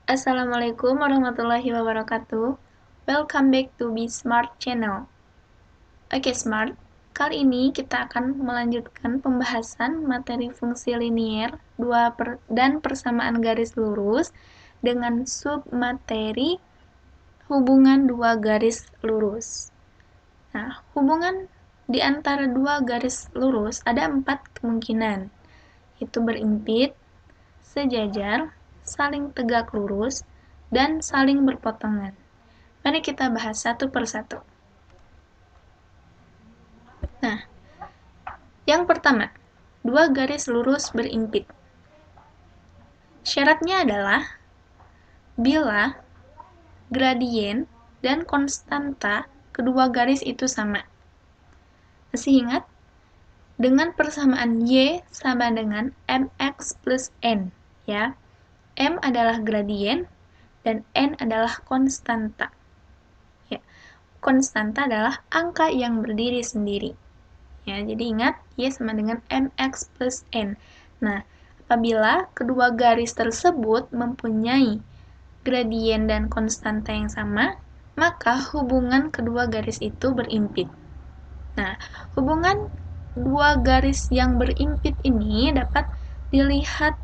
Assalamualaikum warahmatullahi wabarakatuh. Welcome back to Be Smart Channel. Oke, Smart. Kali ini kita akan melanjutkan pembahasan materi fungsi linier dan persamaan garis lurus dengan submateri hubungan dua garis lurus. Nah, hubungan di antara dua garis lurus ada 4 kemungkinan, yaitu berimpit, sejajar, saling tegak lurus, dan saling berpotongan. Mari kita bahas satu persatu. Nah, yang pertama, dua garis lurus berimpit. Syaratnya adalah bila gradien dan konstanta kedua garis itu sama. Masih ingat? Dengan persamaan Y sama dengan mx plus n, ya. M adalah gradien dan n adalah konstanta. Ya, konstanta adalah angka yang berdiri sendiri. Ya, jadi ingat, Y sama dengan mx plus n. Nah, apabila kedua garis tersebut mempunyai gradien dan konstanta yang sama, maka hubungan kedua garis itu berimpit. Nah, hubungan dua garis yang berimpit ini dapat dilihat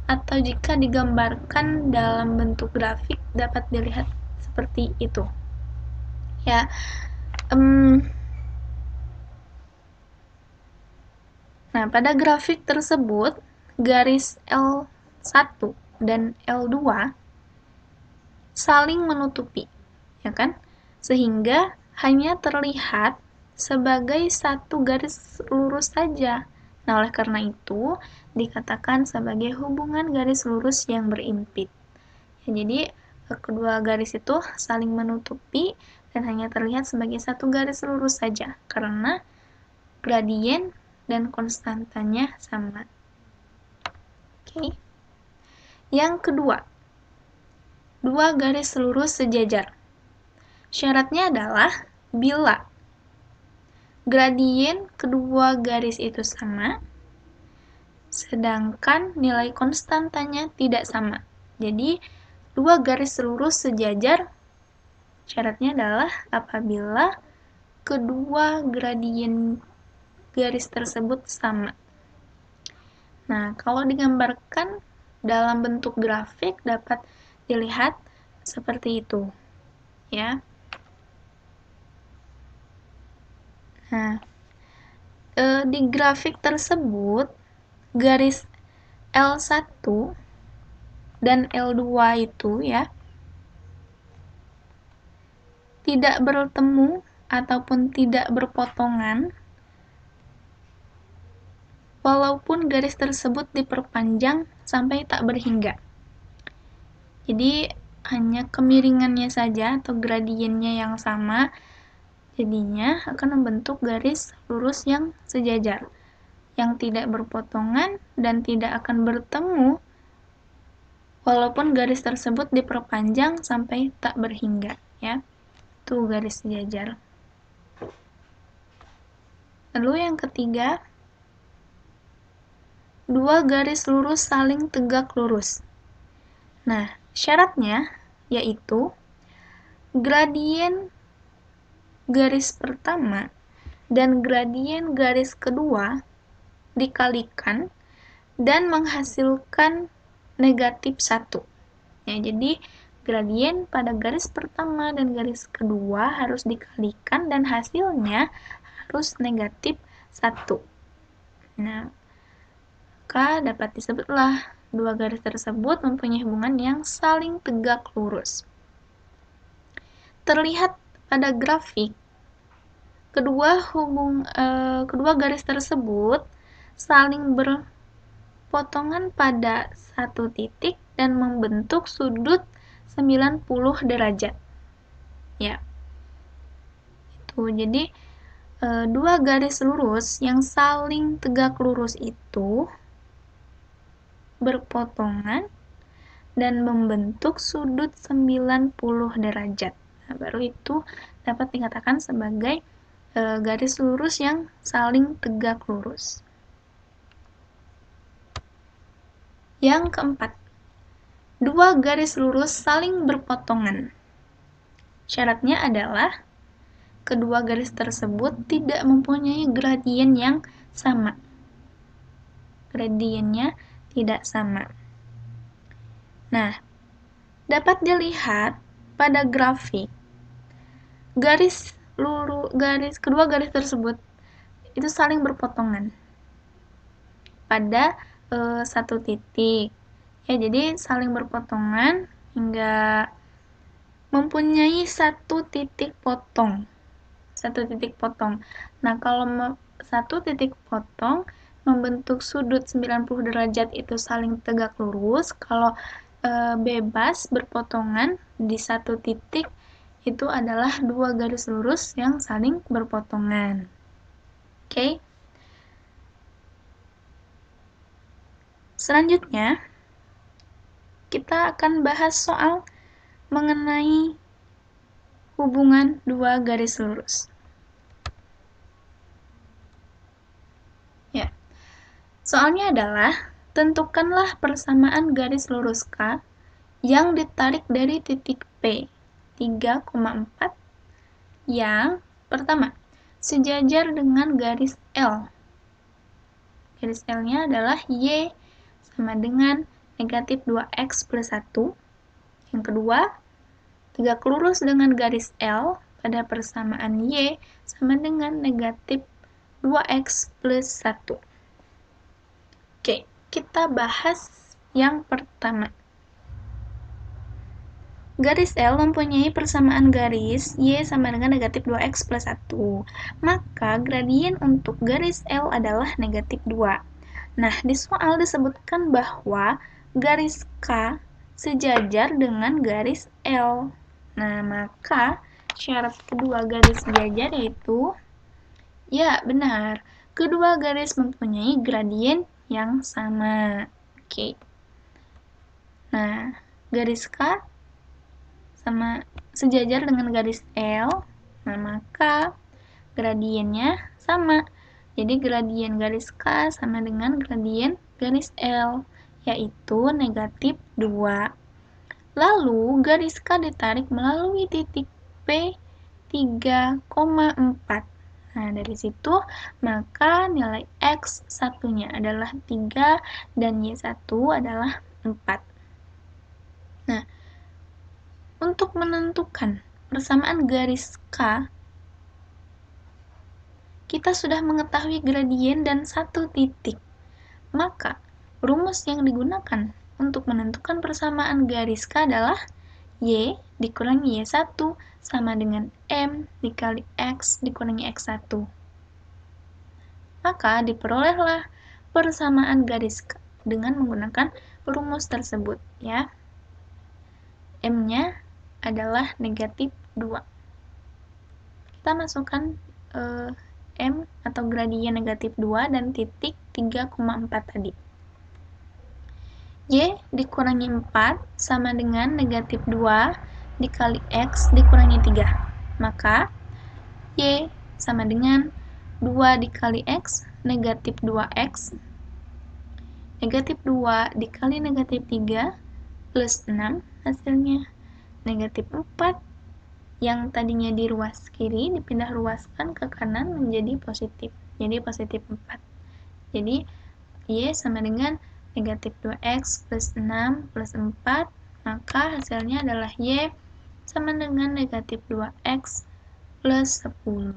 atau jika digambarkan dalam bentuk grafik dapat dilihat seperti itu. Ya, nah, pada grafik tersebut, garis L1 dan L2 saling menutupi, ya kan? Sehingga hanya terlihat sebagai satu garis lurus saja. Nah, oleh karena itu, dikatakan sebagai hubungan garis lurus yang berimpit. Ya, jadi, kedua garis itu saling menutupi dan hanya terlihat sebagai satu garis lurus saja, karena gradien dan konstantanya sama. Oke. Yang kedua, dua garis lurus sejajar. Syaratnya adalah bila gradien kedua garis itu sama, sedangkan nilai konstantanya tidak sama. Jadi, dua garis lurus sejajar syaratnya adalah apabila kedua gradien garis tersebut sama. Nah, kalau digambarkan dalam bentuk grafik dapat dilihat seperti itu, ya. Nah, di grafik tersebut garis L1 dan L2 itu ya tidak bertemu ataupun tidak berpotongan walaupun garis tersebut diperpanjang sampai tak berhingga. Jadi hanya kemiringannya saja atau gradiennya yang sama, jadinya akan membentuk garis lurus yang sejajar, yang tidak berpotongan dan tidak akan bertemu walaupun garis tersebut diperpanjang sampai tak berhingga, ya. Itu garis sejajar. Lalu yang ketiga, dua garis lurus saling tegak lurus. Nah, syaratnya yaitu gradien garis pertama dan gradien garis kedua dikalikan dan menghasilkan negatif 1. Ya, jadi gradien pada garis pertama dan garis kedua harus dikalikan dan hasilnya harus negatif 1. Nah, maka dapat disebutlah dua garis tersebut mempunyai hubungan yang saling tegak lurus. Terlihat pada grafik, kedua garis tersebut saling berpotongan pada satu titik dan membentuk sudut 90 derajat. Ya. Itu. Jadi dua garis lurus yang saling tegak lurus itu berpotongan dan membentuk sudut 90 derajat. Nah, baru itu dapat dikatakan sebagai garis lurus yang saling tegak lurus. Yang keempat, dua garis lurus saling berpotongan. Syaratnya adalah kedua garis tersebut tidak mempunyai gradien yang sama. Gradiennya tidak sama. Nah, dapat dilihat pada grafik kedua garis tersebut itu saling berpotongan pada satu titik. Ya, jadi saling berpotongan hingga mempunyai satu titik potong. Nah, kalau satu titik potong membentuk sudut 90 derajat itu saling tegak lurus. Kalau bebas berpotongan di satu titik itu adalah dua garis lurus yang saling berpotongan. Oke. Selanjutnya, kita akan bahas soal mengenai hubungan dua garis lurus. Ya. Soalnya adalah, tentukanlah persamaan garis lurus K yang ditarik dari titik P 3,4 yang pertama, sejajar dengan garis L. Garis L-nya adalah Y sama dengan negatif 2X plus 1. Yang kedua, tegak lurus dengan garis L pada persamaan Y sama dengan negatif 2X plus 1. Oke, kita bahas yang pertama. Garis L mempunyai persamaan garis Y sama dengan negatif 2X plus 1. Maka gradien untuk garis L adalah negatif 2. Nah, di soal disebutkan bahwa garis K sejajar dengan garis L. Nah, maka syarat kedua garis sejajar yaitu, ya benar, kedua garis mempunyai gradien yang sama. Oke. Nah, garis K sama sejajar dengan garis L, nah maka gradiennya sama. Jadi gradien garis K sama dengan gradien garis L, yaitu negatif 2. Lalu garis K ditarik melalui titik P 3,4. Nah, dari situ maka nilai X satunya adalah 3 dan Y1 adalah 4. Nah, untuk menentukan persamaan garis K, kita sudah mengetahui gradien dan satu titik. Maka, rumus yang digunakan untuk menentukan persamaan garis K adalah Y dikurangi Y1 sama dengan M dikali X dikurangi X1. Maka, diperolehlah persamaan garis K dengan menggunakan rumus tersebut, ya. M-nya adalah negatif 2. Kita masukkan M atau gradien negatif 2 dan titik 3,4 tadi. Y dikurangi 4 sama dengan negatif 2 dikali X dikurangi 3. Maka Y sama dengan 2 dikali X negatif 2X. Negatif 2 dikali negatif 3 plus 6 hasilnya negatif 4. Yang tadinya di ruas kiri dipindah ruaskan ke kanan menjadi positif. Jadi positif 4. Jadi Y sama dengan negatif 2X plus 6 plus 4. Maka hasilnya adalah Y sama dengan negatif 2X plus 10.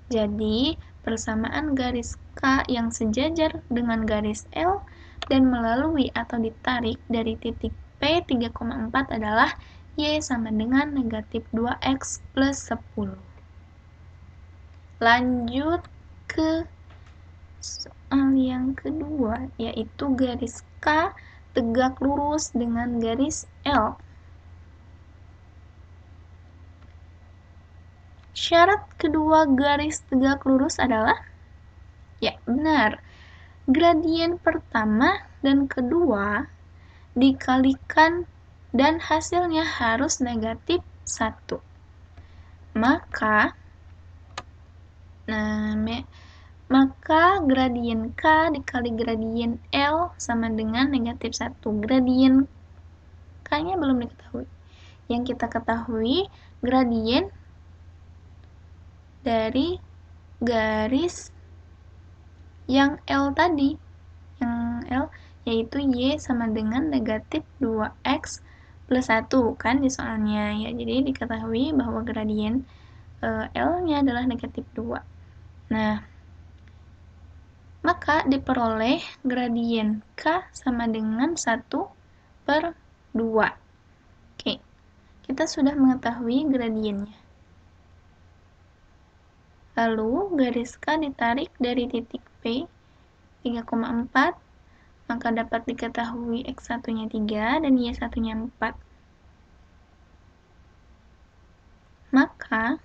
Jadi persamaan garis K yang sejajar dengan garis L dan melalui atau ditarik dari titik P 3,4 adalah Y sama dengan negatif 2X plus 10. Lanjut ke soal yang kedua, yaitu garis K tegak lurus dengan garis L. Syarat kedua garis tegak lurus adalah, ya benar, gradien pertama dan kedua dikalikan dan hasilnya harus negatif 1. Maka, Maka gradien K dikali gradien L sama dengan negatif 1. Gradien K-nya belum diketahui. Yang kita ketahui gradien dari garis yang L tadi. Yang L yaitu Y sama dengan negatif 2X plus 1 kan di soalnya ya. Jadi diketahui bahwa gradien L-nya adalah negatif 2. Nah, maka diperoleh gradien K sama dengan 1/2. Oke, kita sudah mengetahui gradiennya. Lalu garis K ditarik dari titik P 3,4, maka dapat diketahui X1-nya 3 dan Y1-nya 4. Maka,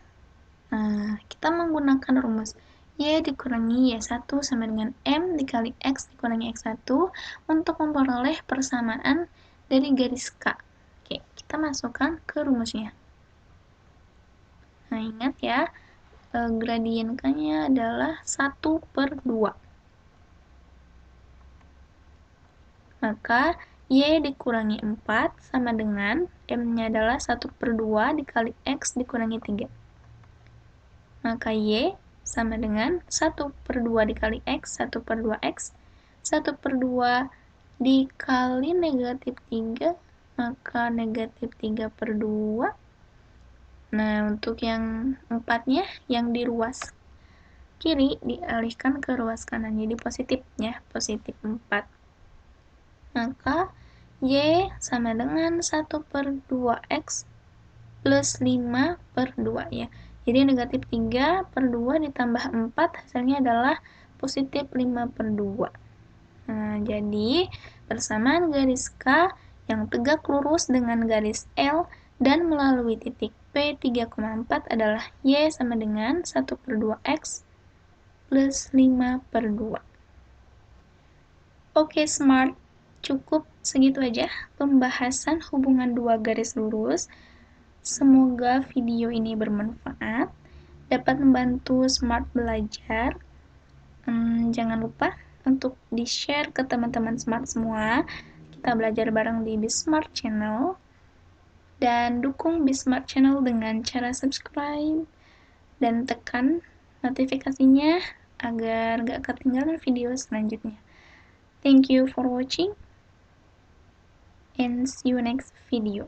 kita menggunakan rumus Y dikurangi Y1 sama dengan M dikali X dikurangi X1 untuk memperoleh persamaan dari garis K. Oke, kita masukkan ke rumusnya. Nah, ingat ya, gradien K-nya adalah 1/2. Maka Y dikurangi 4 sama dengan M-nya adalah 1/2 dikali X dikurangi 3. Maka Y sama dengan 1/2 dikali X, 1/2X. 1/2 dikali negatif 3, maka negatif 3/2. Nah, untuk yang 4-nya, yang di ruas kiri dialihkan ke ruas kanan, jadi positif ya, positif 4. Maka Y sama dengan 1/2X plus 5/2 ya. Jadi negatif 3/2 ditambah 4 hasilnya adalah positif 5/2. Nah, jadi persamaan garis K yang tegak lurus dengan garis L dan melalui titik P 3,4 adalah Y sama dengan 1/2X plus 5/2. Oke, Smart. Cukup segitu aja pembahasan hubungan dua garis lurus. Semoga video ini bermanfaat, dapat membantu Smart belajar. Jangan lupa untuk di-share ke teman-teman Smart semua. Kita belajar bareng di Bismart Channel. Dan dukung Bismart Channel dengan cara subscribe dan tekan notifikasinya agar gak ketinggalan video selanjutnya. Thank you for watching and see you next video.